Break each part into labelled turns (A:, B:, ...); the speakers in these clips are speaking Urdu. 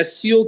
A: SCO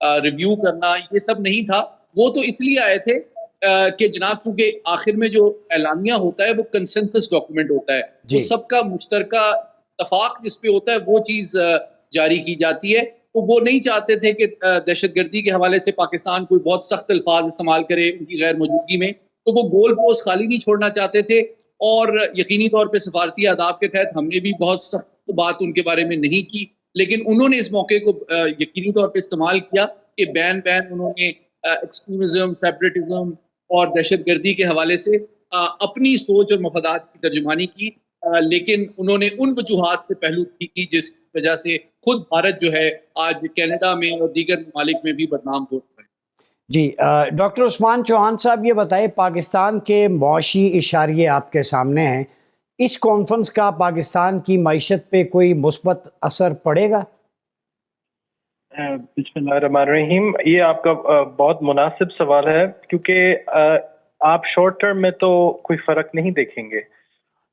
A: ریویو کرنا یہ سب نہیں تھا. وہ تو اس لیے آئے تھے کہ جناب چونکہ آخر میں جو اعلامیہ ہوتا ہے وہ کنسنسس ڈاکومنٹ ہوتا ہے, وہ سب کا مشترکہ اتفاق جس پہ ہوتا ہے وہ چیز جاری کی جاتی ہے. تو وہ نہیں چاہتے تھے کہ دہشت گردی کے حوالے سے پاکستان کوئی بہت سخت الفاظ استعمال کرے ان کی غیر موجودگی میں, تو وہ گول پوسٹ خالی نہیں چھوڑنا چاہتے تھے. اور یقینی طور پہ سفارتی آداب کے تحت ہم نے بھی بہت سخت بات ان کے بارے میں نہیں کی, لیکن انہوں نے اس موقع کو یقینی طور پہ استعمال کیا کہ بین انہوں نے ایکسٹریمزم, سیپریٹزم اور دہشت گردی کے حوالے سے اپنی سوچ اور مفادات کی ترجمانی کی, لیکن انہوں نے ان وجوہات سے پہلو کی جس وجہ سے خود بھارت جو ہے آج کینیڈا میں اور دیگر ممالک میں بھی بدنام ہو رہا ہے.
B: جی ڈاکٹر عثمان چوہان صاحب یہ بتائیں, پاکستان کے معاشی اشاریے آپ کے سامنے ہیں, اس کانفرنس کا پاکستان کی معیشت پہ کوئی مثبت اثر پڑے گا؟
C: بسم اللہ الرحمن الرحیم. یہ آپ کا بہت مناسب سوال ہے, کیونکہ آپ شارٹ ٹرم میں تو کوئی فرق نہیں دیکھیں گے,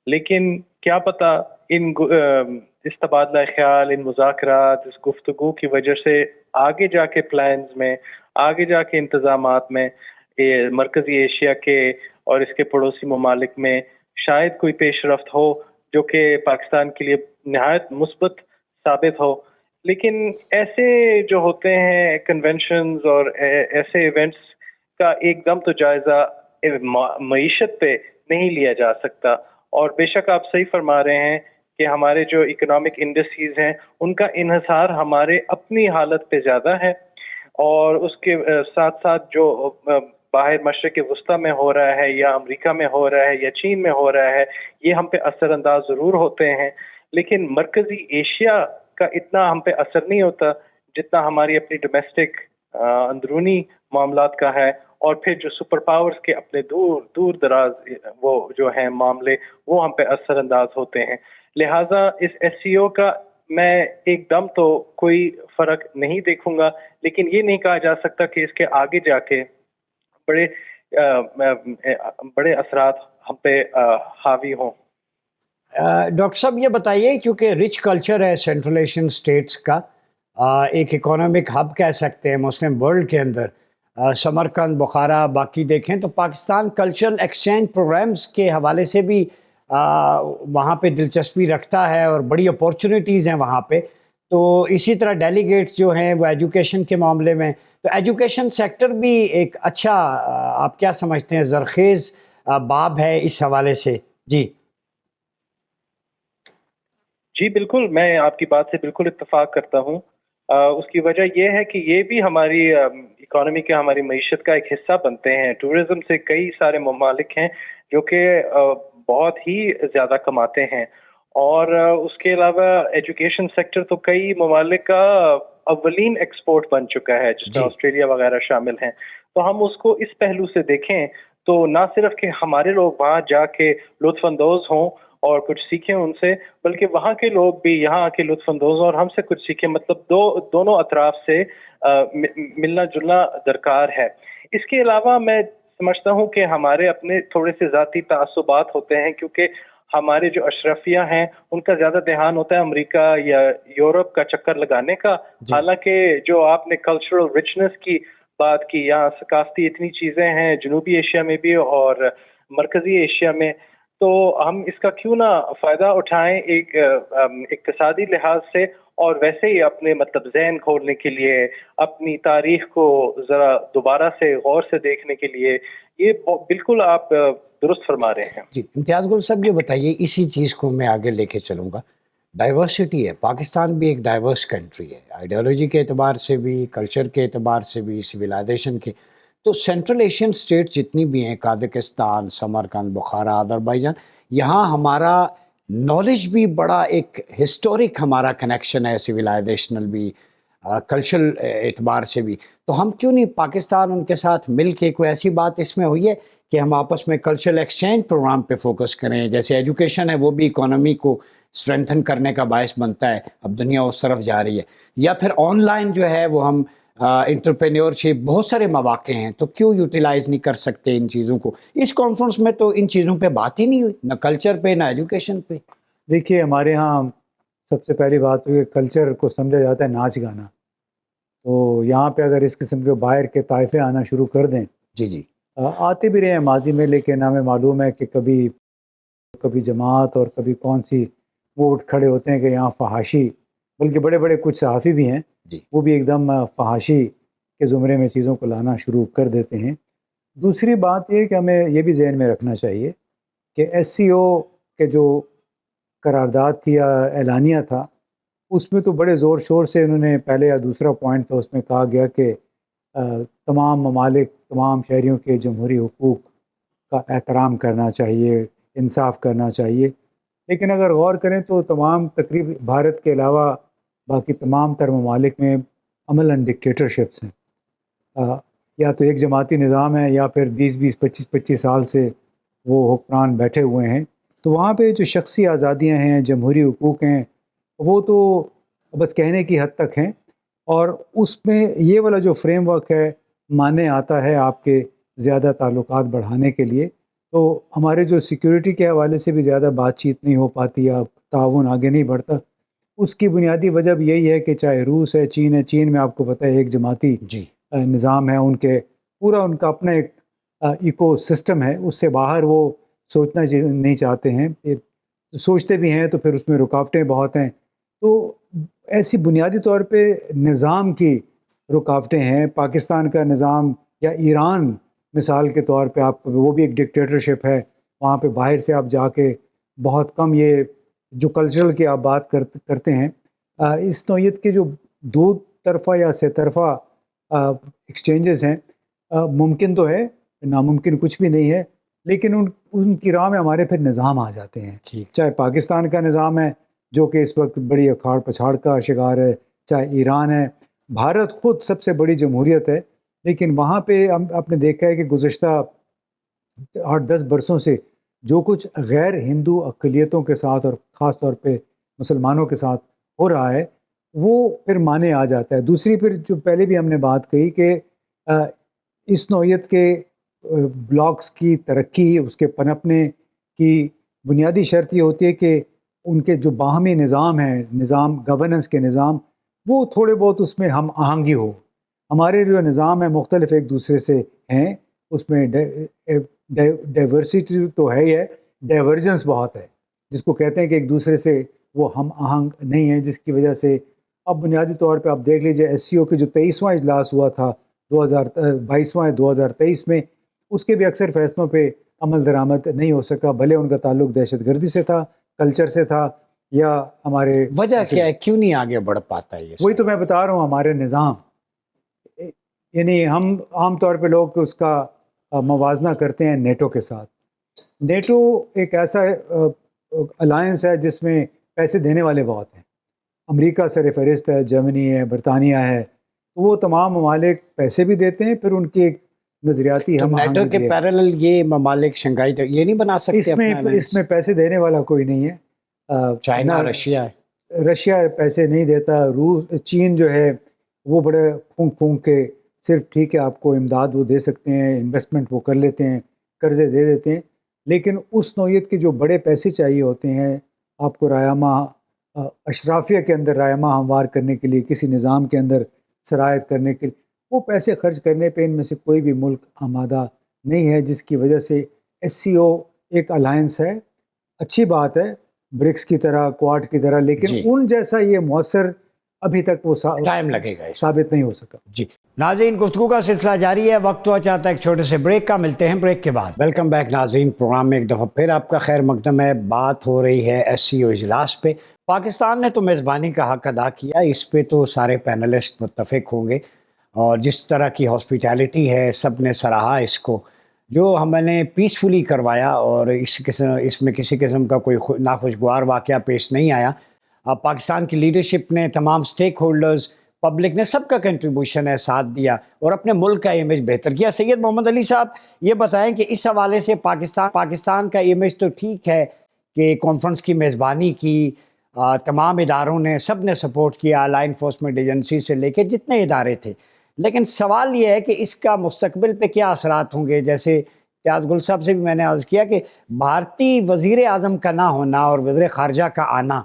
C: لیکن کیا پتہ اس تبادلہ خیال, ان مذاکرات, اس گفتگو کی وجہ سے آگے جا کے پلانز میں, آگے جا کے انتظامات میں مرکزی ایشیا کے اور اس کے پڑوسی ممالک میں شاید کوئی پیش رفت ہو جو کہ پاکستان کے لیے نہایت مثبت ثابت ہو. لیکن ایسے جو ہوتے ہیں کنونشنز اور ایسے ایونٹس کا ایک دم تو جائزہ معیشت پہ نہیں لیا جا سکتا. اور بے شک آپ صحیح فرما رہے ہیں کہ ہمارے جو اکنامک انڈسٹریز ہیں ان کا انحصار ہمارے اپنی حالت پہ زیادہ ہے, اور اس کے ساتھ ساتھ جو باہر مشرق وسطیٰ میں ہو رہا ہے یا امریکہ میں ہو رہا ہے یا چین میں ہو رہا ہے, یہ ہم پہ اثر انداز ضرور ہوتے ہیں, لیکن مرکزی ایشیا کا اتنا ہم پہ اثر نہیں ہوتا جتنا ہماری اپنی ڈومیسٹک اندرونی معاملات کا ہے. اور پھر جو سپر پاورز کے اپنے دور دراز وہ جو ہیں معاملے, وہ ہم پہ اثر انداز ہوتے ہیں. لہٰذا اس ایس سی او کا میں ایک دم تو کوئی فرق نہیں دیکھوں گا, لیکن یہ نہیں کہا جا سکتا کہ اس کے آگے جا کے بڑے اثرات ہم پہ حاوی ہوں.
B: ڈاکٹر صاحب یہ بتائیے, چونکہ رچ کلچر ہے سینٹرل ایشین اسٹیٹس کا, ایک اکانومک ہب کہہ سکتے ہیں مسلم ورلڈ کے اندر, سمرقند, بخارا, باقی دیکھیں تو پاکستان کلچرل ایکسچینج پروگرامز کے حوالے سے بھی وہاں پہ دلچسپی رکھتا ہے اور بڑی اپورچونیٹیز ہیں وہاں پہ. تو اسی طرح ڈیلیگیٹس جو ہیں وہ ایجوکیشن کے معاملے میں, تو ایجوکیشن سیکٹر بھی ایک اچھا آپ کیا سمجھتے ہیں زرخیز باب ہے اس حوالے سے؟
C: جی بالکل, میں آپ کی بات سے بالکل اتفاق کرتا ہوں. اس کی وجہ یہ ہے کہ یہ بھی ہماری اکانومی کے, ہماری معیشت کا ایک حصہ بنتے ہیں. ٹورزم سے کئی سارے ممالک ہیں جو کہ بہت ہی زیادہ کماتے ہیں, اور اس کے علاوہ ایجوکیشن سیکٹر تو کئی ممالک کا اولین ایکسپورٹ بن چکا ہے, جس میں آسٹریلیا وغیرہ شامل ہیں. تو ہم اس کو اس پہلو سے دیکھیں تو نہ صرف کہ ہمارے لوگ وہاں جا کے لطف اندوز ہوں اور کچھ سیکھیں ان سے, بلکہ وہاں کے لوگ بھی یہاں آ کے لطف اندوز اور ہم سے کچھ سیکھیں. مطلب دونوں اطراف سے ملنا جلنا درکار ہے. اس کے علاوہ میں سمجھتا ہوں کہ ہمارے اپنے تھوڑے سے ذاتی تعصبات ہوتے ہیں, کیونکہ ہمارے جو اشرفیہ ہیں ان کا زیادہ دھیان ہوتا ہے امریکہ یا یورپ کا چکر لگانے کا. حالانکہ جو آپ نے کلچرل رچنس کی بات کی, یہاں ثقافتی اتنی چیزیں ہیں جنوبی ایشیا میں بھی اور مرکزی ایشیا میں, تو ہم اس کا کیوں نہ فائدہ اٹھائیں ایک اقتصادی لحاظ سے, اور ویسے ہی اپنے مطلب ذہن کھولنے کے لیے, اپنی تاریخ کو ذرا دوبارہ سے غور سے دیکھنے کے لیے. یہ بالکل آپ درست فرما رہے ہیں.
B: جی امتیاز گل صاحب یہ بتائیے, اسی چیز کو میں آگے لے کے چلوں گا. ڈائیورسٹی ہے, پاکستان بھی ایک ڈائیورس کنٹری ہے, آئیڈیالوجی کے اعتبار سے بھی, کلچر کے اعتبار سے بھی, سویلائزیشن کے. تو سینٹرل ایشین اسٹیٹ جتنی بھی ہیں, قازقستان, سمرقند, بخارا, آذربائیجان, یہاں ہمارا نالج بھی بڑا ایک ہسٹورک ہمارا کنیکشن ہے, سویلائزیشنل بھی, کلچرل اعتبار سے بھی. تو ہم کیوں نہیں پاکستان ان کے ساتھ مل کے, کوئی ایسی بات اس میں ہوئی ہے کہ ہم آپس میں کلچرل ایکسچینج پروگرام پہ فوکس کریں؟ جیسے ایجوکیشن ہے وہ بھی اکانومی کو اسٹرینتھن کرنے کا باعث بنتا ہے, اب دنیا اس طرف جا رہی ہے. یا پھر آن لائن جو ہے وہ ہم انٹرپرینیورشپ, بہت سارے مواقع ہیں, تو کیوں یوٹیلائز نہیں کر سکتے ان چیزوں کو؟ اس کانفرنس میں تو ان چیزوں پہ بات ہی نہیں ہوئی, نہ کلچر پہ نہ ایجوکیشن پہ.
D: دیکھیے ہمارے ہاں سب سے پہلی بات ہوئی, کلچر کو سمجھا جاتا ہے ناچ گانا. تو یہاں پہ اگر اس قسم کے باہر کے طائفے آنا شروع کر دیں،
B: جی جی
D: آتے بھی رہے ہیں ماضی میں، لیکن ہمیں معلوم ہے کہ کبھی جماعت اور کبھی کون سی وہ اٹھ کھڑے ہوتے ہیں کہ یہاں فحاشی، بلکہ بڑے بڑے کچھ صحافی بھی ہیں
B: جی
D: وہ بھی ایک دم فحاشی کے زمرے میں چیزوں کو لانا شروع کر دیتے ہیں۔ دوسری بات یہ کہ ہمیں یہ بھی ذہن میں رکھنا چاہیے کہ ایس سی او کے جو قرارداد تھی یا اعلانیہ تھا، اس میں تو بڑے زور شور سے انہوں نے پہلے یا دوسرا پوائنٹ تھا، اس میں کہا گیا کہ تمام ممالک تمام شہریوں کے جمہوری حقوق کا احترام کرنا چاہیے، انصاف کرنا چاہیے، لیکن اگر غور کریں تو تمام تقریب بھارت کے علاوہ باقی تمام تر ممالک میں عملاً ڈکٹیٹرشپس ہیں، یا تو ایک جماعتی نظام ہے یا پھر 20 25 سال سے وہ حکمران بیٹھے ہوئے ہیں، تو وہاں پہ جو شخصی آزادیاں ہیں، جمہوری حقوق ہیں، وہ تو بس کہنے کی حد تک ہیں، اور اس میں یہ والا جو فریم ورک ہے مانے آتا ہے آپ کے زیادہ تعلقات بڑھانے کے لیے، تو ہمارے جو سیکیورٹی کے حوالے سے بھی زیادہ بات چیت نہیں ہو پاتی یا تعاون آگے نہیں بڑھتا۔ اس کی بنیادی وجہ بھی یہی ہے کہ چاہے روس ہے، چین میں آپ کو پتہ ہے ایک جماعتی
B: جی
D: نظام ہے، ان کے پورا ان کا اپنا ایک ایکو سسٹم ہے، اس سے باہر وہ سوچنا نہیں چاہتے ہیں، سوچتے بھی ہیں تو پھر اس میں رکاوٹیں بہت ہیں، تو ایسی بنیادی طور پہ نظام کی رکاوٹیں ہیں۔ پاکستان کا نظام یا ایران مثال کے طور پہ آپ کو، وہ بھی ایک ڈکٹیٹرشپ ہے، وہاں پہ باہر سے آپ جا کے بہت کم یہ جو کلچرل کی آپ بات کرتے ہیں، اس نوعیت کے جو دو طرفہ یا سے طرفہ ایکسچینجز ہیں، ممکن تو ہے، ناممکن کچھ بھی نہیں ہے، لیکن ان کی راہ میں ہمارے پھر نظام آ جاتے ہیں،
B: ٹھیک
D: چاہے پاکستان کا نظام ہے جو کہ اس وقت بڑی اکھاڑ پچھاڑ کا شکار ہے، چاہے ایران ہے، بھارت خود سب سے بڑی جمہوریت ہے، لیکن وہاں پہ آپ نے دیکھا ہے کہ گزشتہ 8-10 برسوں سے جو کچھ غیر ہندو اقلیتوں کے ساتھ اور خاص طور پہ مسلمانوں کے ساتھ ہو رہا ہے، وہ پھر مانے آ جاتا ہے۔ دوسری پھر جو پہلے بھی ہم نے بات کہی کہ اس نوعیت کے بلاکس کی ترقی، اس کے پنپنے کی بنیادی شرط یہ ہوتی ہے کہ ان کے جو باہمی نظام ہیں، نظام گورننس کے نظام، وہ تھوڑے بہت اس میں ہم آہنگی ہو۔ ہمارے جو نظام ہے مختلف ایک دوسرے سے ہیں، اس میں ڈائیورسٹی تو ہے ہی ہے، ڈائیورجنس بہت ہے، جس کو کہتے ہیں کہ ایک دوسرے سے وہ ہم آہنگ نہیں ہیں، جس کی وجہ سے اب بنیادی طور پہ آپ دیکھ لیجیے ایس سی او کے جو 23واں اجلاس ہوا تھا 2023 میں، اس کے بھی اکثر فیصلوں پہ عمل درآمد نہیں ہو سکا، بھلے ان کا تعلق دہشت گردی سے تھا، کلچر سے تھا، یا ہمارے
B: وجہ کیا ہے، کیوں نہیں آگے بڑھ پاتا یہ؟
D: وہی تو میں بتا رہا ہوں، ہمارے نظام، یعنی ہم عام طور پہ لوگ اس کا موازنہ کرتے ہیں نیٹو کے ساتھ۔ نیٹو ایک ایسا الائنس ہے جس میں پیسے دینے والے بہت ہیں، امریکہ سر فہرست ہے، جرمنی ہے، برطانیہ ہے، وہ تمام ممالک پیسے بھی دیتے ہیں، پھر ان کی ایک نظریاتی
B: تو
D: ہم
B: نیٹو
D: آہنگی
B: کے
D: ہے۔
B: پیرالل یہ ممالک شنگھائی یہ نہیں بنا سکتے
D: اس میں پیسے دینے والا کوئی نہیں ہے،
B: چائنا،
D: نہ
B: رشیا ہے۔
D: رشیا پیسے نہیں دیتا، چین جو ہے وہ بڑے پھونک پھونک کے صرف ٹھیک ہے آپ کو امداد وہ دے سکتے ہیں، انویسٹمنٹ وہ کر لیتے ہیں، قرضے دے دیتے ہیں، لیکن اس نوعیت کے جو بڑے پیسے چاہیے ہوتے ہیں آپ کو رایہ ماہ اشرافیہ کے اندر رایہ ماہ ہموار کرنے کے لیے، کسی نظام کے اندر سرایت کرنے کے لیے، وہ پیسے خرچ کرنے پہ ان میں سے کوئی بھی ملک آمادہ نہیں ہے، جس کی وجہ سے ایس سی او ایک الائنس ہے، اچھی بات ہے، برکس کی طرح، کوارڈ کی طرح، لیکن
B: جی
D: ان جیسا یہ مؤثر ابھی تک وہ
B: ٹائم لگے گا،
D: ثابت نہیں ہو سکا۔
B: جی ناظرین، گفتگو کا سلسلہ جاری ہے، وقت ہوا چاہتا ہے ایک چھوٹے سے بریک کا، ملتے ہیں بریک کے بعد۔ ویلکم بیک ناظرین، پروگرام میں ایک دفعہ پھر آپ کا خیر مقدم ہے۔ بات ہو رہی ہے ایس سی او اجلاس پہ۔ پاکستان نے تو میزبانی کا حق ادا کیا، اس پہ تو سارے پینلسٹ متفق ہوں گے، اور جس طرح کی ہاسپیٹیلٹی ہے سب نے سراہا اس کو، جو ہم نے پیسفلی کروایا، اور اس میں کسی قسم کا کوئی ناخوشگوار واقعہ پیش نہیں آیا۔ پاکستان کی لیڈرشپ نے، تمام سٹیک ہولڈرز، پبلک نے، سب کا کنٹریبیوشن ہے، ساتھ دیا اور اپنے ملک کا امیج بہتر کیا۔ سید محمد علی صاحب یہ بتائیں کہ اس حوالے سے پاکستان کا امیج تو ٹھیک ہے کہ کانفرنس کی میزبانی کی، تمام اداروں نے، سب نے سپورٹ کیا، لا انفورسمنٹ ایجنسی سے لے کے جتنے ادارے تھے، لیکن سوال یہ ہے کہ اس کا مستقبل پہ کیا اثرات ہوں گے؟ جیسے امتیاز گل صاحب سے بھی میں نے عرض کیا کہ بھارتی وزیر اعظم کا نہ ہونا اور وزیر خارجہ کا آنا،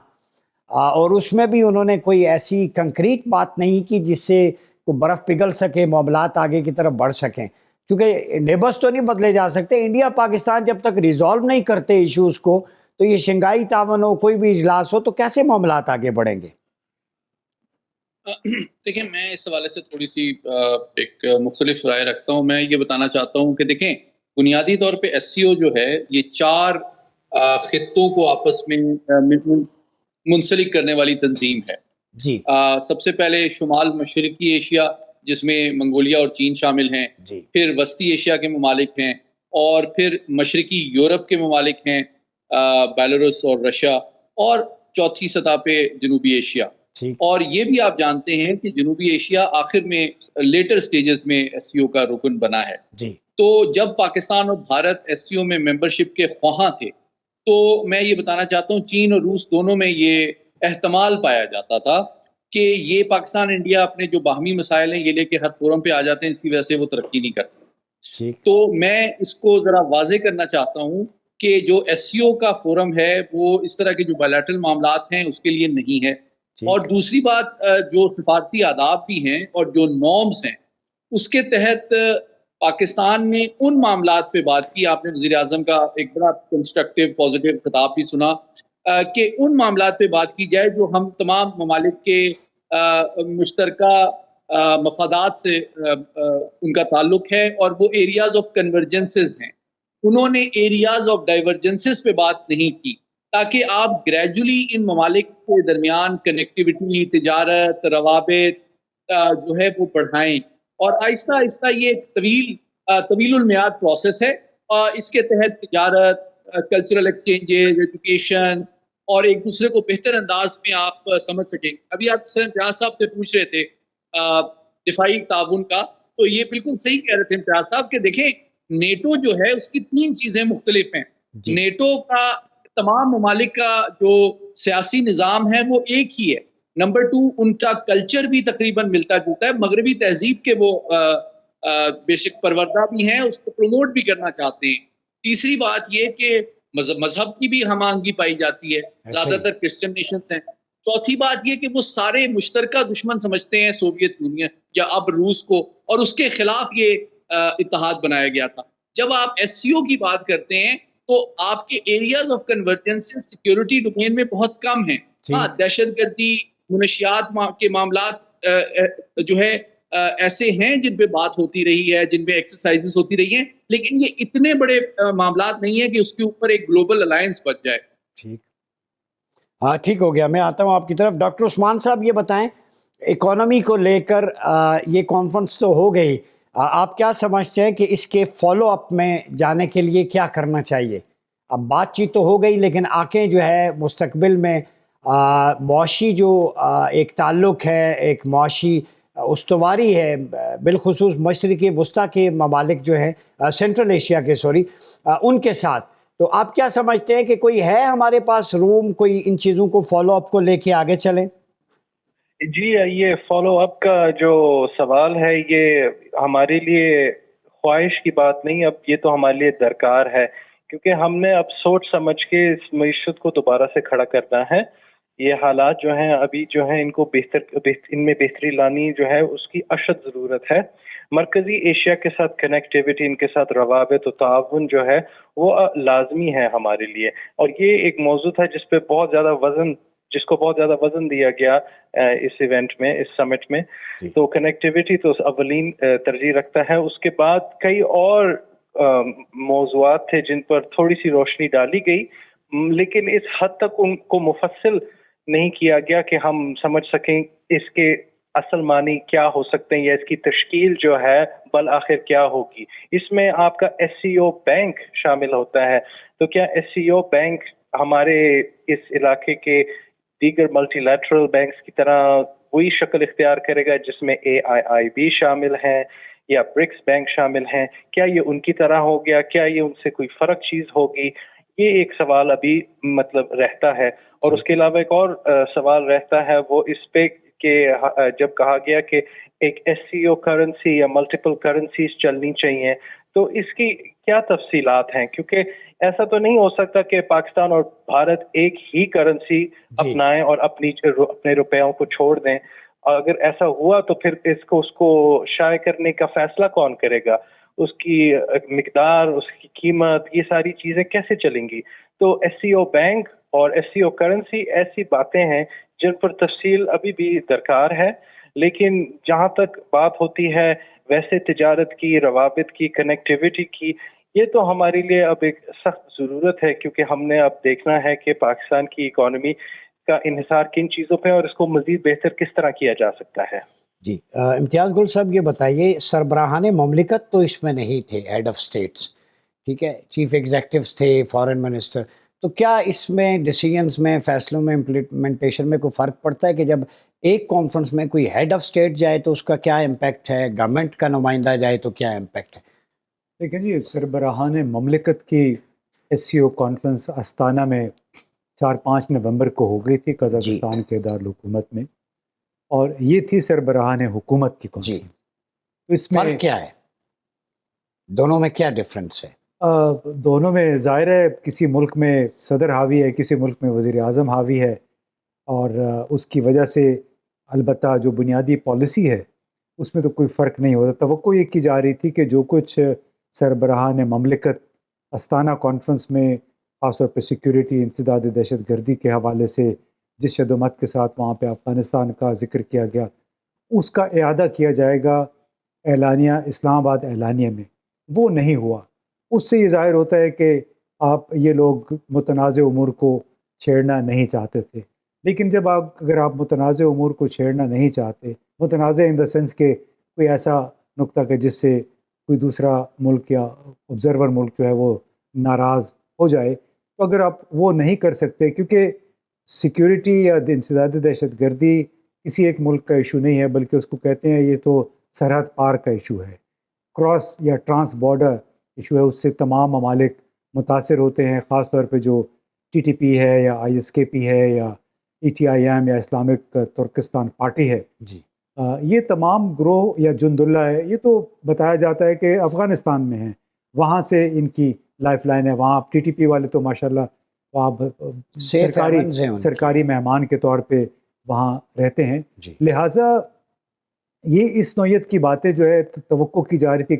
B: اور اس میں بھی انہوں نے کوئی ایسی کنکریٹ بات نہیں کی جس سے کو برف پگھل سکے, معاملات آگے کی طرف بڑھ سکیں, کیونکہ نیبرز تو نہیں بدلے جا سکتے. انڈیا پاکستان جب تک ریزالو نہیں کرتے ایشوز کو, تو یہ شنگھائی تعاون ہو, کوئی بھی اجلاس ہو, تو کیسے معاملات آگے بڑھیں گے؟
A: دیکھیں, میں اس حوالے سے تھوڑی سی ایک مختلف رائے رکھتا ہوں. میں یہ بتانا چاہتا ہوں کہ دیکھیں, بنیادی طور پہ ایس سی او جو ہے یہ 4 خطوں کو آپس میں منسلک کرنے والی تنظیم ہے.
B: جی
A: سب سے پہلے شمال مشرقی ایشیا, جس میں منگولیا اور چین شامل ہیں,
B: جی
A: پھر وسطی ایشیا کے ممالک ہیں, اور پھر مشرقی یورپ کے ممالک ہیں, بیلاروس اور رشیا, اور چوتھی سطح پہ جنوبی ایشیا.
B: ٹھیک.
A: اور یہ بھی آپ جانتے ہیں کہ جنوبی ایشیا آخر میں لیٹر سٹیجز میں ایس سی او کا رکن بنا ہے.
B: جی
A: تو جب پاکستان اور بھارت ایس سی او میں ممبرشپ کے خواہاں تھے, تو میں یہ بتانا چاہتا ہوں چین اور روس دونوں میں یہ احتمال پایا جاتا تھا کہ یہ پاکستان انڈیا اپنے جو باہمی مسائل ہیں یہ لے کے ہر فورم پہ آ جاتے ہیں, اس کی وجہ سے وہ ترقی نہیں کرتے.
B: ٹھیک.
A: تو میں اس کو ذرا واضح کرنا چاہتا ہوں کہ جو ایس سی او کا فورم ہے وہ اس طرح کے جو بائلیٹرل معاملات ہیں اس کے لیے نہیں ہے. اور دوسری بات, جو سفارتی آداب بھی ہیں اور جو نارمز ہیں, اس کے تحت پاکستان نے ان معاملات پہ بات کی. آپ نے وزیر اعظم کا ایک بڑا کنسٹرکٹیو پازیٹیو خطاب بھی سنا کہ ان معاملات پہ بات کی جائے جو ہم تمام ممالک کے مشترکہ مفادات سے ان کا تعلق ہے, اور وہ ایریاز آف کنورجنسز ہیں. انہوں نے ایریاز آف ڈائیورجنسز پہ بات نہیں کی, تاکہ آپ گریجولی ان ممالک کے درمیان کنیکٹیوٹی, تجارت, روابط جو ہے وہ بڑھائیں. اور آہستہ آہستہ یہ ایک طویل المیعاد پروسیس ہے. اس کے تحت تجارت, کلچرل ایکسچینجز, ایجوکیشن, اور ایک دوسرے کو بہتر انداز میں آپ سمجھ سکیں. ابھی آپ امتیاز صاحب سے پوچھ رہے تھے دفاعی تعاون کا, تو یہ بالکل صحیح کہہ رہے تھے امتیاز صاحب کہ دیکھیں نیٹو جو ہے اس کی 3 چیزیں مختلف ہیں.
B: جی.
A: نیٹو کا تمام ممالک کا جو سیاسی نظام ہے وہ ایک ہی ہے. نمبر 2, ان کا کلچر بھی تقریباً ملتا جلتا ہے, مغربی تہذیب کے وہ بے شک پروردہ بھی ہیں, اس کو پروموٹ بھی کرنا چاہتے ہیں. تیسری بات یہ کہ مذہب کی بھی ہم آہنگی پائی جاتی ہے, زیادہ تر کرسچن نیشنز ہیں. چوتھی بات یہ کہ وہ سارے مشترکہ دشمن سمجھتے ہیں سوویت یونین یا اب روس کو, اور اس کے خلاف یہ اتحاد بنایا گیا تھا. جب آپ ایس سی او کی بات کرتے ہیں تو آپ کے areas of convergence security domain میں بہت کم ہیں. ہاں, دہشت گردی, منشیات کے معاملات جو ہے ایسے ہیں جن پہ بات ہوتی رہی ہے, جن پہ ایکسرسائزز ہوتی رہی ہیں, لیکن یہ اتنے بڑے معاملات نہیں ہیں کہ اس کے اوپر ایک گلوبل الائنس بچ جائے.
B: ٹھیک. ہاں ٹھیک ہو گیا. میں آتا ہوں آپ کی طرف. ڈاکٹر عثمان صاحب یہ بتائیں, اکانومی کو لے کر یہ کانفرنس تو ہو گئی, آپ کیا سمجھتے ہیں کہ اس کے فالو اپ میں جانے کے لیے کیا کرنا چاہیے؟ اب بات چیت تو ہو گئی, لیکن آگے جو ہے مستقبل میں معاشی جو ایک تعلق ہے, ایک معاشی استواری ہے, بالخصوص مشرقی وسطیٰ کے ممالک جو ہیں, سینٹرل ایشیا کے ان کے ساتھ, تو آپ کیا سمجھتے ہیں کہ کوئی ہے ہمارے پاس روم, کوئی ان چیزوں کو فالو اپ کو لے کے آگے چلیں؟
C: جی, یہ فالو اپ کا جو سوال ہے یہ ہمارے لیے خواہش کی بات نہیں, اب یہ تو ہمارے لیے درکار ہے, کیونکہ ہم نے اب سوچ سمجھ کے اس معیشت کو دوبارہ سے کھڑا کرنا ہے. یہ حالات جو ہیں ابھی جو ہیں ان کو ان میں بہتری لانی جو ہے اس کی اشد ضرورت ہے. مرکزی ایشیا کے ساتھ کنیکٹیوٹی, ان کے ساتھ روابط و تعاون جو ہے وہ لازمی ہے ہمارے لیے, اور یہ ایک موضوع تھا جس کو بہت زیادہ وزن دیا گیا اس ایونٹ میں, اس سمٹ میں. تو کنیکٹیوٹی تو اولین ترجیح رکھتا ہے. اس کے بعد کئی اور موضوعات تھے جن پر تھوڑی سی روشنی ڈالی گئی, لیکن اس حد تک ان کو مفصل نہیں کیا گیا کہ ہم سمجھ سکیں اس کے اصل معنی کیا ہو سکتے ہیں یا اس کی تشکیل جو ہے بالآخر کیا ہوگی. اس میں آپ کا ایس سی او بینک شامل ہوتا ہے, تو کیا ایس سی او بینک ہمارے اس علاقے کے دیگر ملٹی لیٹرل بینکس کی طرح وہی شکل اختیار کرے گا جس میں AIIB شامل ہیں یا برکس بینک شامل ہیں؟ کیا یہ ان کی طرح ہو گیا؟ کیا یہ ان سے کوئی فرق چیز ہوگی؟ یہ ایک سوال ابھی مطلب رہتا ہے. اور اس کے علاوہ ایک اور سوال رہتا ہے وہ اس پہ کہ جب کہا گیا کہ ایک ایس سی او کرنسی یا ملٹیپل کرنسیز چلنی چاہیے, تو اس کی کیا تفصیلات ہیں؟ کیونکہ ایسا تو نہیں ہو سکتا کہ پاکستان اور بھارت ایک ہی کرنسی اپنائیں اور اپنے روپیوں کو چھوڑ دیں. اگر ایسا ہوا تو پھر اس کو شائع کرنے کا فیصلہ کون کرے گا؟ اس کی مقدار، اس کی قیمت، یہ ساری چیزیں کیسے چلیں گی؟ تو ایس سی او بینک اور ایس سی او کرنسی ایسی باتیں ہیں جن پر تفصیل ابھی بھی درکار ہے، لیکن جہاں تک بات ہوتی ہے ویسے تجارت کی، روابط کی، کنیکٹیوٹی کی، یہ تو ہمارے لیے اب ایک سخت ضرورت ہے، کیونکہ ہم نے اب دیکھنا ہے کہ پاکستان کی اکانومی کا انحصار کن چیزوں پہ اور اس کو مزید بہتر کس طرح کیا جا سکتا ہے۔
B: جی امتیاز گل صاحب یہ بتائیے، سربراہان مملکت تو اس میں نہیں تھے، ہیڈ آف اسٹیٹس، ٹھیک ہے، چیف ایگزیکٹوز تھے، فارن منسٹر، تو کیا اس میں ڈیسیجنز میں، فیصلوں میں، امپلیمنٹیشن میں کوئی فرق پڑتا ہے کہ جب ایک کانفرنس میں کوئی ہیڈ آف اسٹیٹ جائے تو اس کا کیا امپیکٹ ہے، گورنمنٹ کا نمائندہ جائے تو کیا امپیکٹ ہے؟
D: دیکھیں جی، سربراہان مملکت کی ایس سی او کانفرنس استانہ میں 4-5 نومبر کو ہو گئی تھی قزاقستان کے دارالحکومت میں، اور یہ تھی سربراہان حکومت کی
B: جی،
D: کانفرنس۔ تو اس میں
B: فرق کیا ہے، دونوں میں کیا ڈفرنس ہے؟
D: دونوں میں ظاہر ہے کسی ملک میں صدر حاوی ہے، کسی ملک میں وزیر اعظم حاوی ہے، اور اس کی وجہ سے البتہ جو بنیادی پالیسی ہے اس میں تو کوئی فرق نہیں ہوتا۔ توقع یہ کی جا رہی تھی کہ جو کچھ سربراہان مملکت استانہ کانفرنس میں خاص طور پہ سیکیورٹی، انسداد دہشت گردی کے حوالے سے جس شدومت کے ساتھ وہاں پہ افغانستان کا ذکر کیا گیا، اس کا اعادہ کیا جائے گا اعلانیہ اسلام آباد اعلانیہ میں، وہ نہیں ہوا۔ اس سے یہ ظاہر ہوتا ہے کہ یہ لوگ متنازع امور کو چھیڑنا نہیں چاہتے تھے۔ لیکن جب اگر آپ متنازع امور کو چھیڑنا نہیں چاہتے، متنازع ان دا سینس کہ کوئی ایسا نقطہ کہ جس سے کوئی دوسرا ملک یا آبزرور ملک جو ہے وہ ناراض ہو جائے، تو اگر آپ وہ نہیں کر سکتے، کیونکہ سیکیورٹی یا انسداد دہشت گردی کسی ایک ملک کا ایشو نہیں ہے، بلکہ اس کو کہتے ہیں یہ تو سرحد پار کا ایشو ہے، کراس یا ٹرانس بارڈر ایشو ہے، اس سے تمام ممالک متاثر ہوتے ہیں، خاص طور پہ جو ٹی ٹی پی ہے یا آئی ایس کے پی ہے یا ای ٹی آئی ایم یا اسلامک ترکستان پارٹی ہے،
B: جی،
D: یہ تمام گروہ یا جند اللہ ہے، یہ تو بتایا جاتا ہے کہ افغانستان میں ہیں، وہاں سے ان کی لائف لائن ہے، وہاں ٹی ٹی پی والے تو ماشاءاللہ وہاں سرکاری مہمان کے طور پہ وہاں رہتے ہیں۔
B: جی،
D: لہٰذا یہ اس نوعیت کی باتیں جو ہے توقع کی جا رہی تھی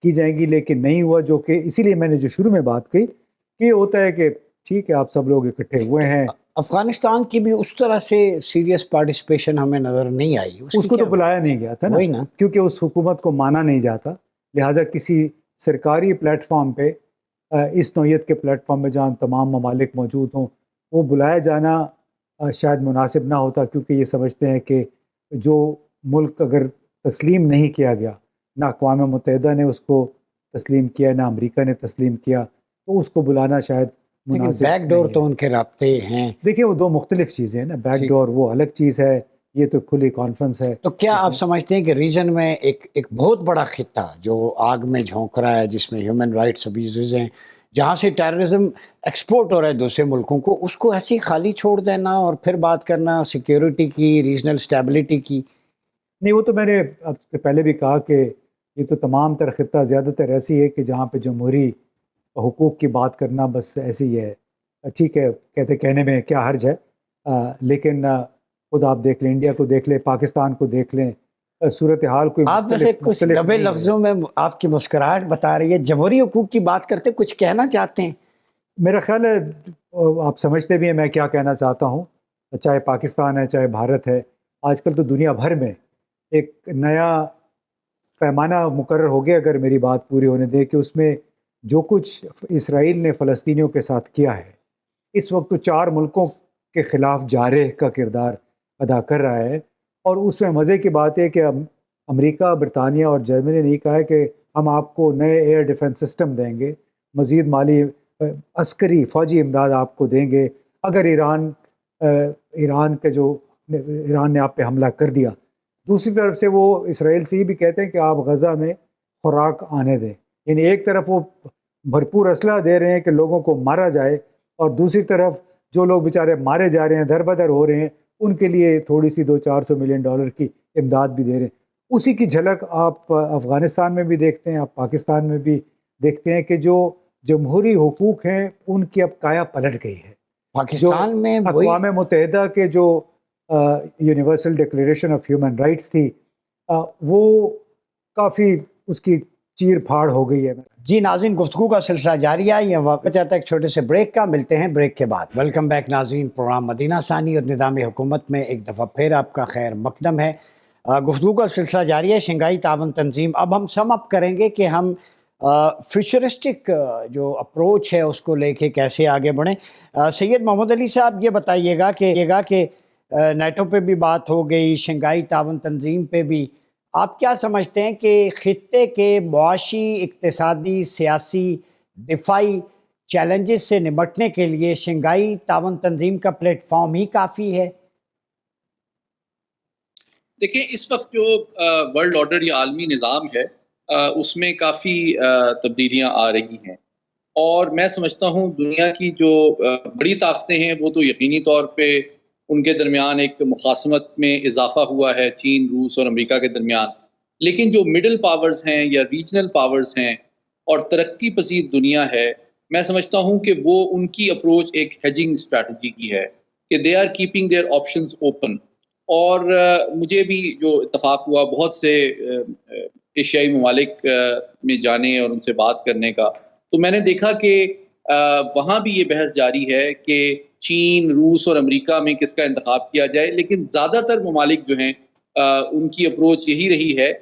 D: کی جائیں گی، لیکن نہیں ہوا، جو کہ اسی لیے میں نے جو شروع میں بات کہی کہ یہ ہوتا ہے کہ ٹھیک ہے آپ سب لوگ اکٹھے ہوئے ہیں۔
B: افغانستان کی بھی اس طرح سے سیریس پارٹیسپیشن ہمیں نظر نہیں آئی،
D: اس کو تو بلایا نہیں گیا تھا نا، کیونکہ اس حکومت کو مانا نہیں جاتا، لہٰذا کسی سرکاری پلیٹ فارم پہ، اس نوعیت کے پلیٹ فارم میں جہاں تمام ممالک موجود ہوں، وہ بلایا جانا شاید مناسب نہ ہوتا، کیونکہ یہ سمجھتے ہیں کہ جو ملک اگر تسلیم نہیں کیا گیا، نہ اقوام متحدہ نے اس کو تسلیم کیا، نہ امریکہ نے تسلیم کیا، تو اس کو بلانا شاید مناسب
B: بیک ڈور تو ان کے رابطے ہیں۔
D: دیکھیں وہ دو مختلف چیزیں ہیں نا، بیک ڈور وہ الگ چیز ہے، یہ تو کھلی کانفرنس ہے۔
B: تو کیا آپ سمجھتے ہیں کہ ریجن میں ایک بہت بڑا خطہ جو آگ میں جھونک رہا ہے، جس میں ہیومن رائٹس ابیوزز ہیں، جہاں سے ٹیررزم ایکسپورٹ ہو رہا ہے دوسرے ملکوں کو، اس کو ایسے ہی خالی چھوڑ دینا اور پھر بات کرنا سیکیورٹی کی، ریجنل اسٹیبلٹی کی؟
D: نہیں، وہ تو میں نے اب سے پہلے بھی کہا کہ یہ تو تمام تر خطہ زیادہ تر ایسی ہے کہ جہاں پہ جمہوری حقوق کی بات کرنا بس ایسی ہے، ٹھیک ہے، کہنے میں کیا حرج ہے، لیکن خود آپ دیکھ لیں، انڈیا کو دیکھ لیں، پاکستان کو دیکھ لیں، صورتحال کوئی
B: آپ ویسے کچھ دبے لفظوں میں آپ کی مسکراہٹ بتا رہی ہے، جمہوری حقوق کی بات کرتے کچھ کہنا چاہتے ہیں؟
D: میرا خیال ہے آپ سمجھتے بھی ہیں میں کیا کہنا چاہتا ہوں، چاہے پاکستان ہے چاہے بھارت ہے، آج کل تو دنیا بھر میں ایک نیا پیمانہ مقرر ہو گیا، اگر میری بات پوری ہونے دے، کہ اس میں جو کچھ اسرائیل نے فلسطینیوں کے ساتھ کیا ہے، اس وقت تو 4 ملکوں کے خلاف جارح کا کردار ادا کر رہا ہے، اور اس میں مزے کی بات ہے کہ امریکہ، برطانیہ اور جرمنی نے کہا ہے کہ ہم آپ کو نئے ایئر ڈیفنس سسٹم دیں گے، مزید مالی عسکری فوجی امداد آپ کو دیں گے اگر ایران نے آپ پہ حملہ کر دیا۔ دوسری طرف سے وہ اسرائیل سے یہ بھی کہتے ہیں کہ آپ غزہ میں خوراک آنے دیں، یعنی ایک طرف وہ بھرپور اسلحہ دے رہے ہیں کہ لوگوں کو مارا جائے، اور دوسری طرف جو لوگ بیچارے مارے جا رہے ہیں، در بدر ہو رہے ہیں، ان کے لیے تھوڑی سی $200-400 ملین کی امداد بھی دے رہے ہیں۔ اسی کی جھلک آپ افغانستان میں بھی دیکھتے ہیں، آپ پاکستان میں بھی دیکھتے ہیں کہ جو جمہوری حقوق ہیں ان کی اب کایا پلٹ گئی ہے۔
B: پاکستان میں
D: اقوام متحدہ کے جو universal declaration of human rights تھی وہ کافی اس کی چیر پھاڑ ہو گئی ہے.
B: جی ناظرین، گفتگو کا سلسلہ جاری ہے. یہ وقت چاہتا ہے ایک چھوٹے سے بریک کا. ملتے ہیں بریک کے بعد. ویلکم بیک ناظرین. پروگرام مدینہ ثانی اور نظام حکومت میں ایک دفعہ پھر آپ کا خیر مقدم ہے. گفتگو کا سلسلہ جاری ہے شنگھائی تعاون تنظیم. اب ہم سم اپ کریں گے کہ ہم فیوچرسٹک جو اپروچ ہے اس کو لے کے کیسے آگے بڑھیں. سید محمد علی صاحب، یہ بتائیے گا کہ نیٹو پہ بھی بات ہو گئی، شنگھائی تعاون تنظیم پہ بھی. آپ کیا سمجھتے ہیں کہ خطے کے معاشی، اقتصادی، سیاسی، دفاعی چیلنجز سے نمٹنے کے لیے شنگھائی تعاون تنظیم کا پلیٹ فارم ہی کافی ہے؟
A: دیکھیں، اس وقت جو ورلڈ آرڈر یا عالمی نظام ہے اس میں کافی تبدیلیاں آ رہی ہیں، اور میں سمجھتا ہوں دنیا کی جو بڑی طاقتیں ہیں وہ تو یقینی طور پہ ان کے درمیان ایک مخاصمت میں اضافہ ہوا ہے، چین، روس اور امریکہ کے درمیان. لیکن جو مڈل پاورز ہیں یا ریجنل پاورز ہیں اور ترقی پذیر دنیا ہے، میں سمجھتا ہوں کہ وہ ان کی اپروچ ایک ہیجنگ اسٹریٹجی کی ہے کہ they are keeping their options open. اور مجھے بھی جو اتفاق ہوا بہت سے ایشیائی ممالک میں جانے اور ان سے بات کرنے کا، تو میں نے دیکھا کہ وہاں بھی یہ بحث جاری ہے کہ چین، روس اور امریکہ میں کس کا انتخاب کیا جائے. لیکن زیادہ تر ممالک جو ہیں ان کی اپروچ یہی رہی ہے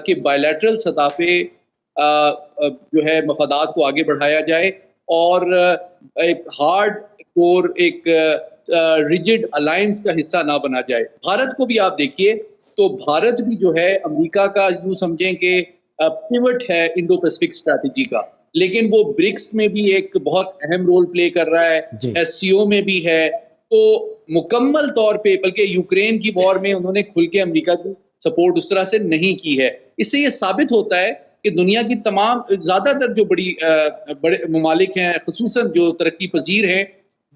A: کہ بائیلیٹرل سطح پہ جو ہے مفادات کو آگے بڑھایا جائے اور ایک ہارڈ کور، ایک ریجڈ الائنس کا حصہ نہ بنا جائے. بھارت کو بھی آپ دیکھیے تو بھارت بھی جو ہے امریکہ کا یوں سمجھیں کہ پیوٹ ہے انڈو پیسفک اسٹریٹجی کا، لیکن وہ برکس میں بھی ایک بہت اہم رول پلے کر رہا ہے، ایس سی او میں بھی ہے. تو مکمل طور پہ، بلکہ یوکرین کی وار میں انہوں نے کھل کے امریکہ کی سپورٹ اس طرح سے نہیں کی ہے. اس سے یہ ثابت ہوتا ہے کہ دنیا کی تمام زیادہ تر جو بڑے ممالک ہیں، خصوصاً جو ترقی پذیر ہیں،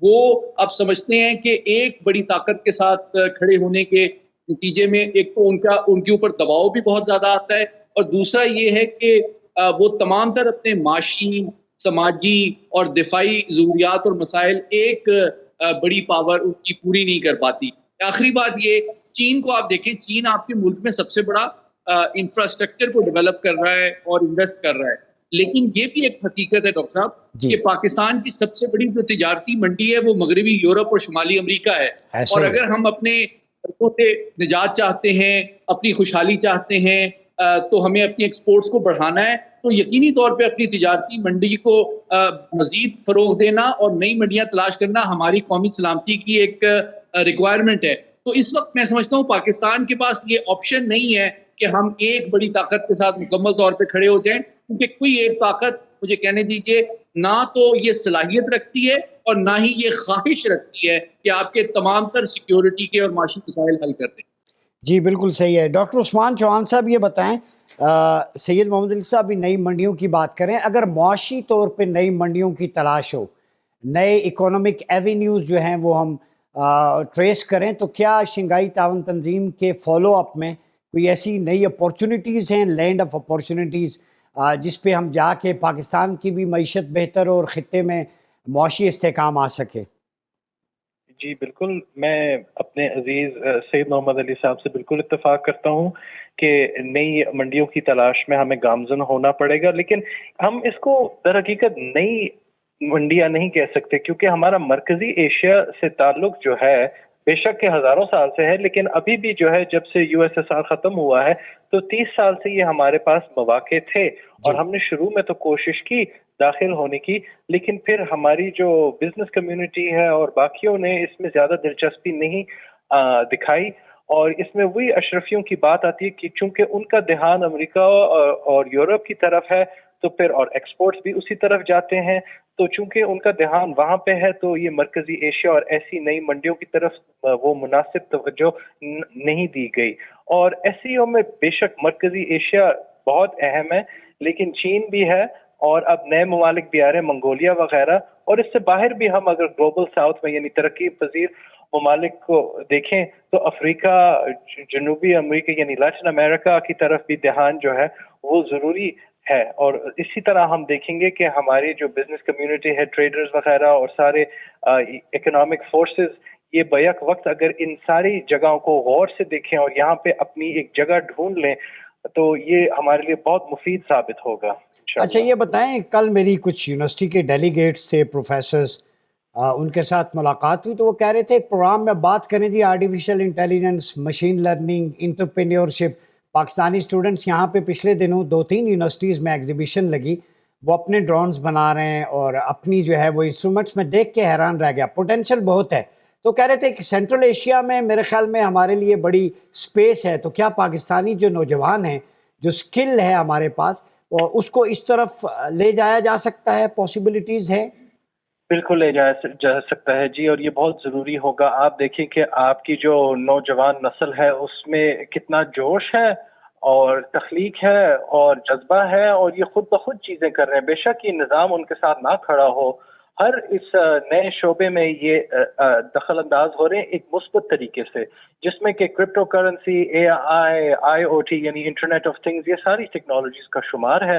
A: وہ اب سمجھتے ہیں کہ ایک بڑی طاقت کے ساتھ کھڑے ہونے کے نتیجے میں ایک تو ان کے اوپر دباؤ بھی بہت زیادہ آتا ہے، اور دوسرا یہ ہے کہ وہ تمام تر اپنے معاشی، سماجی اور دفاعی ضروریات اور مسائل ایک بڑی پاور ان کی پوری نہیں کر پاتی. آخری بات یہ، چین کو آپ دیکھیں، چین آپ کے ملک میں سب سے بڑا انفراسٹرکچر کو ڈیولپ کر رہا ہے اور انویسٹ کر رہا ہے. لیکن یہ بھی ایک حقیقت ہے ڈاکٹر صاحب کہ پاکستان کی سب سے بڑی جو تجارتی منڈی ہے وہ مغربی یورپ اور شمالی امریکہ ہے. اور اگر ہم اپنے سے نجات چاہتے ہیں، اپنی خوشحالی چاہتے ہیں، تو ہمیں اپنی ایکسپورٹس کو بڑھانا ہے، تو یقینی طور پہ اپنی تجارتی منڈی کو مزید فروغ دینا اور نئی منڈیاں تلاش کرنا ہماری قومی سلامتی کی ایک ریکوائرمنٹ ہے. تو اس وقت میں سمجھتا ہوں پاکستان کے پاس یہ آپشن نہیں ہے کہ ہم ایک بڑی طاقت کے ساتھ مکمل طور پہ کھڑے ہو جائیں، کیونکہ کوئی ایک طاقت، مجھے کہنے دیجئے، نہ تو یہ صلاحیت رکھتی ہے اور نہ ہی یہ خواہش رکھتی ہے کہ آپ کے تمام تر سیکیورٹی کے اور معاشی مسائل حل کر دیں.
B: جی بالکل صحیح ہے. ڈاکٹر عثمان چوہان صاحب یہ بتائیں، سید محمد علی صاحب بھی نئی منڈیوں کی بات کریں. اگر معاشی طور پہ نئی منڈیوں کی تلاش ہو، نئے اکنامک ایونیوز جو ہیں وہ ہم ٹریس کریں، تو کیا شنگھائی تعاون تنظیم کے فالو اپ میں کوئی ایسی نئی اپورچونیٹیز ہیں، لینڈ آف اپورچونیٹیز، جس پہ ہم جا کے پاکستان کی بھی معیشت بہتر اور خطے میں معاشی استحکام آ سکے؟
C: جی بالکل، میں اپنے عزیز سید محمد علی صاحب سے بالکل اتفاق کرتا ہوں کہ نئی منڈیوں کی تلاش میں ہمیں گامزن ہونا پڑے گا. لیکن ہم اس کو در حقیقت نئی منڈیاں نہیں کہہ سکتے، کیونکہ ہمارا مرکزی ایشیا سے تعلق جو ہے بے شک کہ ہزاروں سال سے ہے، لیکن ابھی بھی جو ہے جب سے یو ایس ایس آر ختم ہوا ہے تو 30 سال سے یہ ہمارے پاس مواقع تھے، اور ہم نے شروع میں تو کوشش کی داخل ہونے کی، لیکن پھر ہماری جو بزنس کمیونٹی ہے اور باقیوں نے اس میں زیادہ دلچسپی نہیں دکھائی. اور اس میں وہی اشرفیوں کی بات آتی ہے کہ چونکہ ان کا دھیان امریکہ اور یورپ کی طرف ہے، تو پھر اور ایکسپورٹس بھی اسی طرف جاتے ہیں، تو چونکہ ان کا دھیان وہاں پہ ہے تو یہ مرکزی ایشیا اور ایسی نئی منڈیوں کی طرف وہ مناسب توجہ نہیں دی گئی. اور ایس سی او میں بے شک مرکزی ایشیا بہت اہم ہے، لیکن چین بھی ہے، اور اب نئے ممالک بھی آ رہے ہیں، منگولیا وغیرہ. اور اس سے باہر بھی ہم اگر گلوبل ساؤتھ میں یعنی ترقی پذیر ممالک کو دیکھیں تو افریقہ، جنوبی امریکہ یعنی لیٹن امریکہ کی طرف بھی دھیان جو ہے وہ ضروری ہے. اور اسی طرح ہم دیکھیں گے کہ ہماری جو بزنس کمیونٹی ہے، ٹریڈرز وغیرہ اور سارے اکنامک فورسز، یہ بیک وقت اگر ان ساری جگہوں کو غور سے دیکھیں اور یہاں پہ اپنی ایک جگہ ڈھونڈ لیں تو یہ ہمارے لیے بہت مفید ثابت ہوگا انشاءاللہ۔
B: اچھا یہ بتائیں، کل میری کچھ یونیورسٹی کے ڈیلیگیٹس تھے، پروفیسرز، ان کے ساتھ ملاقات ہوئی تو وہ کہہ رہے تھے ایک پروگرام میں بات کریں جی artificial intelligence, machine learning, entrepreneurship. Pakistani students یہاں پہ پچھلے دنوں 2-3 یونیورسٹیز میں ایگزیبیشن لگی، وہ اپنے ڈرونز بنا رہے ہیں اور اپنی جو ہے وہ انسٹرومنٹس میں دیکھ کے حیران رہ گیا، پوٹینشیل بہت ہے۔ تو کہہ رہے تھے کہ سینٹرل ایشیا میں میرے خیال میں ہمارے لیے بڑی سپیس ہے، تو کیا پاکستانی جو نوجوان ہیں، جو سکل ہے ہمارے پاس، اور اس کو اس طرف لے جایا جا سکتا ہے؟ پاسبلٹیز ہے؟
C: بالکل لے جا سکتا ہے جی، اور یہ بہت ضروری ہوگا۔ آپ دیکھیں کہ آپ کی جو نوجوان نسل ہے اس میں کتنا جوش ہے اور تخلیق ہے اور جذبہ ہے، اور یہ خود بخود چیزیں کر رہے ہیں۔ بے شک یہ نظام ان کے ساتھ نہ کھڑا ہو، ہر اس نئے شعبے میں یہ دخل انداز ہو رہے ہیں ایک مثبت طریقے سے، جس میں کہ کرپٹو کرنسی، آئی او ٹی یعنی انٹرنیٹ آف تھنگز، یہ ساری ٹیکنالوجیز کا شمار ہے۔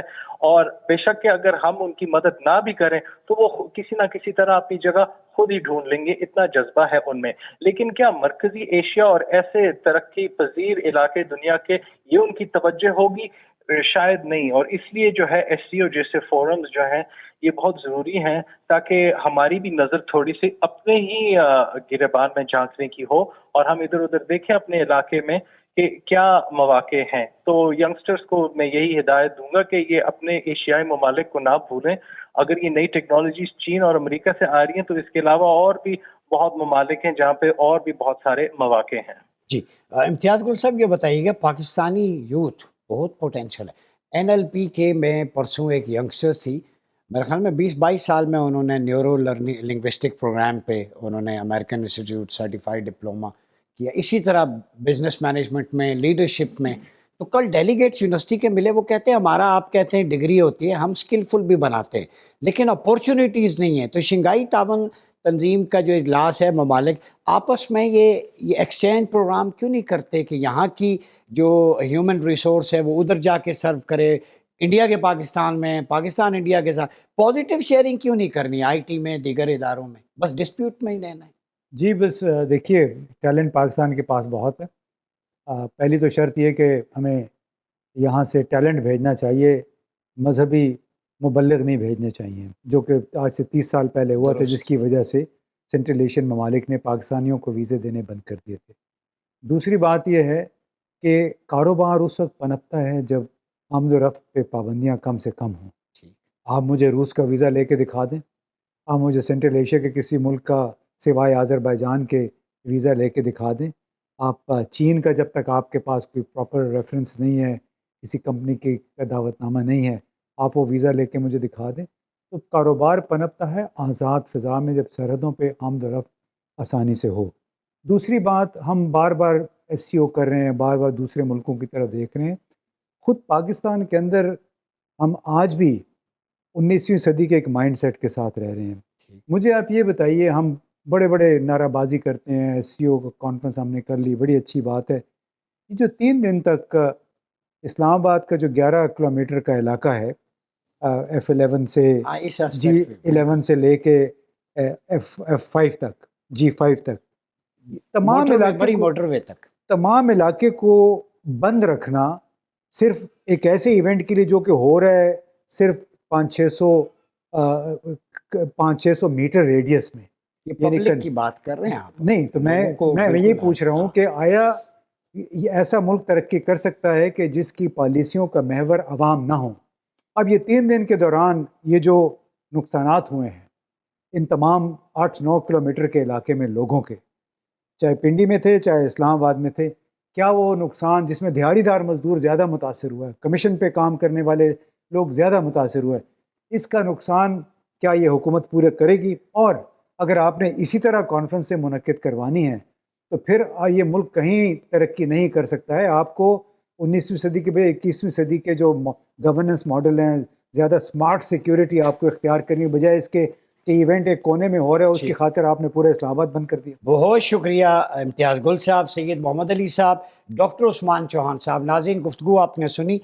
C: اور بے شک کہ اگر ہم ان کی مدد نہ بھی کریں تو وہ کسی نہ کسی طرح اپنی جگہ خود ہی ڈھونڈ لیں گے، اتنا جذبہ ہے ان میں۔ لیکن کیا مرکزی ایشیا اور ایسے ترقی پذیر علاقے دنیا کے یہ ان کی توجہ ہوگی؟ شاید نہیں، اور اس لیے جو ہے ایس سی او جیسے فورمز جو ہیں یہ بہت ضروری ہیں تاکہ ہماری بھی نظر تھوڑی سی اپنے ہی گریبان میں جھانکنے کی ہو اور ہم ادھر ادھر دیکھیں اپنے علاقے میں کہ کیا مواقع ہیں۔ تو ینگسٹرز کو میں یہی ہدایت دوں گا کہ یہ اپنے ایشیائی ممالک کو نہ بھولیں۔ اگر یہ نئی ٹیکنالوجیز چین اور امریکہ سے آ رہی ہیں تو اس کے علاوہ اور بھی بہت ممالک ہیں جہاں پہ اور بھی بہت سارے مواقع ہیں۔
B: جی امتیاز گل صاحب یہ بتائیے گا، پاکستانی یوتھ بہت پوٹینشیل ہے۔ این ایل پی کے میں پرسوں ایک ینگسٹر تھی، میرے خیال میں 20-22 سال میں انہوں نے نیورو لرننگ لنگوسٹک پروگرام پہ انہوں نے امریکن انسٹیٹیوٹ سرٹیفائڈ ڈپلوما کیا، اسی طرح بزنس مینجمنٹ میں، لیڈرشپ میں۔ تو کل ڈیلیگیٹس یونیورسٹی کے ملے، وہ کہتے ہیں ہمارا، آپ کہتے ہیں ڈگری ہوتی ہے، ہم اسکلفل بھی بناتے ہیں لیکن اپورچونیٹیز نہیں ہیں۔ تو شنگھائی تعاون تنظیم کا جو اجلاس ہے، ممالک آپس میں یہ ایکسچینج پروگرام کیوں نہیں کرتے کہ یہاں کی جو ہیومن ریسورس ہے وہ ادھر جا کے سرو کرے، انڈیا کے پاکستان میں، پاکستان انڈیا کے ساتھ پازیٹیو شیئرنگ کیوں نہیں کرنی آئی ٹی میں، دیگر اداروں میں، بس ڈسپیوٹ میں ہی رہنا ہے؟
D: جی بس دیکھیے، ٹیلنٹ پاکستان کے پاس بہت ہے۔ پہلی تو شرط یہ کہ ہمیں یہاں سے ٹیلنٹ بھیجنا چاہیے، مذہبی مبلغ نہیں بھیجنے چاہیے، جو کہ آج سے 30 سال پہلے ہوا تھا، جس کی وجہ سے سینٹرل ایشین ممالک نے پاکستانیوں کو ویزے دینے بند کر دیے تھے۔ دوسری بات یہ ہے کہ کاروبار اس وقت پنپتا ہے جب آمد و رفت پہ پابندیاں کم سے کم ہوں۔ آپ مجھے روس کا ویزا لے کے دکھا دیں، آپ مجھے سینٹرل ایشیا کے کسی ملک کا سوائے آذربائیجان کے ویزا لے کے دکھا دیں، آپ چین کا جب تک آپ کے پاس کوئی پراپر ریفرنس نہیں ہے، کسی کمپنی کی دعوت نامہ نہیں ہے، آپ وہ ویزا لے کے مجھے دکھا دیں۔ تو کاروبار پنپتا ہے آزاد فضا میں جب سرحدوں پہ آمد و رفت آسانی سے ہو۔ دوسری بات، ہم بار بار ایس سی او کر رہے ہیں، بار بار دوسرے ملکوں کی طرف دیکھ رہے ہیں، خود پاکستان کے اندر ہم آج بھی 19ویں صدی کے ایک مائنڈ سیٹ کے ساتھ رہ رہے ہیں۔ مجھے آپ یہ بتائیے، ہم بڑے بڑے نعرہ بازی کرتے ہیں، ایس سی او کانفرنس ہم نے کر لی، بڑی اچھی بات ہے۔ یہ جو 3 دن تک اسلام آباد کا جو 11 کلومیٹر کا علاقہ ہے، F11 سے G11 سے لے کے F5 تک، G5 تک، تمام علاقے کو بند رکھنا صرف ایک ایسے ایونٹ کے لیے جو کہ ہو رہا ہے صرف 500-600 میٹر ریڈیس میں،
B: پبلک کی بات کر رہے ہیں آپ؟
D: نہیں، تو میں یہ پوچھ رہا ہوں کہ آیا یہ ایسا ملک ترقی کر سکتا ہے کہ جس کی پالیسیوں کا محور عوام نہ ہوں؟ اب یہ 3 دن کے دوران یہ جو نقصانات ہوئے ہیں ان تمام 8-9 کلومیٹر کے علاقے میں لوگوں کے، چاہے پنڈی میں تھے چاہے اسلام آباد میں تھے، کیا وہ نقصان جس میں دیہڑی دار مزدور زیادہ متاثر ہوا ہے، کمیشن پہ کام کرنے والے لوگ زیادہ متاثر ہوئے، اس کا نقصان کیا یہ حکومت پورے کرے گی؟ اور اگر آپ نے اسی طرح کانفرنس سے منعقد کروانی ہے تو پھر یہ ملک کہیں ترقی نہیں کر سکتا ہے۔ آپ کو 19ویں صدی کے بجائے 21ویں صدی کے جو گورننس ماڈل ہیں، زیادہ سمارٹ سیکیورٹی آپ کو اختیار کرنی بجائے اس کے کہ ایونٹ ایک کونے میں ہو رہا ہے اس کی خاطر آپ نے پورے اسلام آباد بند کر دیا۔
B: بہت شکریہ امتیاز گل صاحب، سید محمد علی صاحب، ڈاکٹر عثمان چوہان صاحب۔ ناظرین، گفتگو آپ نے سنی۔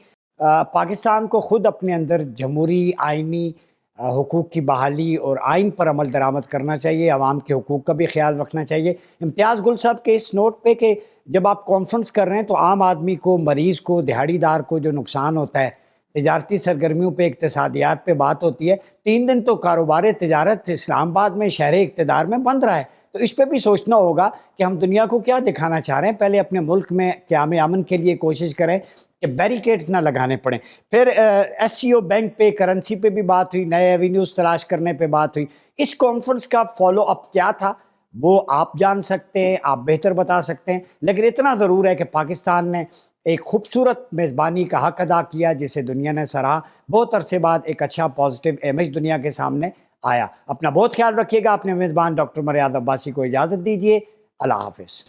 B: پاکستان کو خود اپنے اندر جمہوری آئینی حقوق کی بحالی اور آئین پر عمل درآمد کرنا چاہیے، عوام کے حقوق کا بھی خیال رکھنا چاہیے۔ امتیاز گل صاحب کے اس نوٹ پہ کہ جب آپ کانفرنس کر رہے ہیں تو عام آدمی کو، مریض کو، دہاڑی دار کو جو نقصان ہوتا ہے، تجارتی سرگرمیوں پہ، اقتصادیات پہ بات ہوتی ہے، 3 دن تو کاروبار تجارت اسلام آباد میں شہر اقتدار میں بند رہا ہے، تو اس پہ بھی سوچنا ہوگا کہ ہم دنیا کو کیا دکھانا چاہ رہے ہیں۔ پہلے اپنے ملک میں قیام امن کے لیے کوشش کریں کہ بیریکیڈز نہ لگانے پڑیں۔ پھر ایس سی او بینک پہ، کرنسی پہ بھی بات ہوئی، نئے ایوینیوز تلاش کرنے پہ بات ہوئی۔ اس کانفرنس کا فالو اپ کیا تھا وہ آپ جان سکتے ہیں، آپ بہتر بتا سکتے ہیں، لیکن اتنا ضرور ہے کہ پاکستان نے ایک خوبصورت میزبانی کا حق ادا کیا جسے دنیا نے سراہا۔ بہت عرصے بعد ایک اچھا پازیٹیو امیج دنیا کے سامنے آیا۔ اپنا بہت خیال رکھیے گا۔ اپنے میزبان ڈاکٹر مریاض عباسی کو اجازت دیجیے۔ اللہ حافظ۔